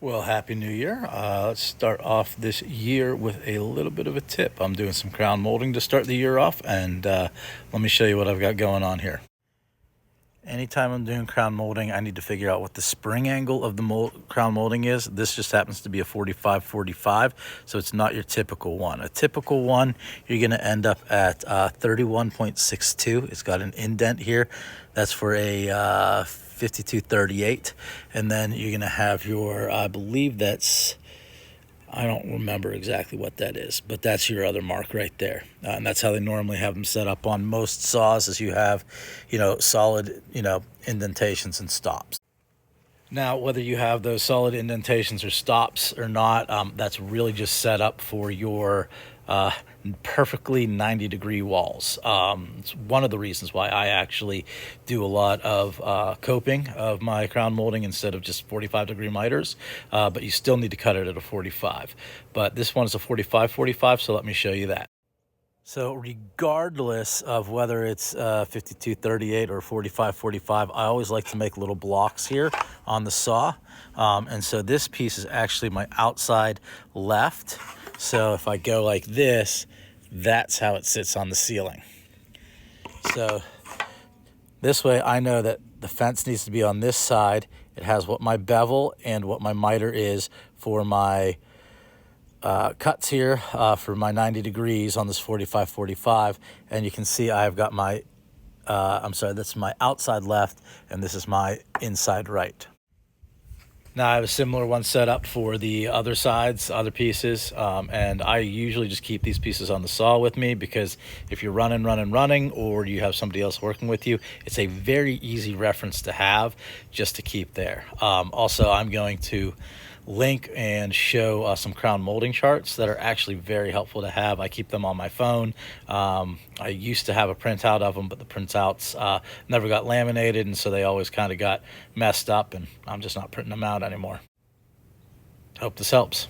Well, Happy New Year. Let's start off this year with a little bit of a tip. I'm doing some crown molding to start the year off, and let me show you what I've got going on here. Anytime I'm doing crown molding, I need to figure out what the spring angle of the crown molding is. This just happens to be a 45-45, so it's not your typical one. A typical one, you're going to end up at 31.62. It's got an indent here. That's for a 52-38. And then you're going to have your, I believe that's, I don't remember exactly what that is, but that's your other mark right there. And that's how they normally have them set up on most saws, as you have, solid, indentations and stops. Now, whether you have those solid indentations or stops or not, that's really just set up for your perfectly 90-degree walls. It's one of the reasons why I actually do a lot of coping of my crown molding instead of just 45-degree miters, but you still need to cut it at a 45. But this one is a 45-45, so let me show you that. So regardless of whether it's 52-38 or 45-45, I always like to make little blocks here on the saw. And so this piece is actually my outside left. So if I go like this, that's how it sits on the ceiling. So this way I know that the fence needs to be on this side. It has what my bevel and what my miter is for my cuts here for my 90 degrees on this 45-45, and you can see I've got my that's my outside left, and this is my inside right. Now I have a similar one set up for the other sides, other pieces, and I usually just keep these pieces on the saw with me, because if you're running, or you have somebody else working with you, it's a very easy reference to have just to keep there. Also, I'm going to link and show some crown molding charts that are actually very helpful to have. I keep them on my phone. I used to have a printout of them, but the printouts never got laminated, and so they always kind of got messed up, and I'm just not printing them out anymore. Hope this helps.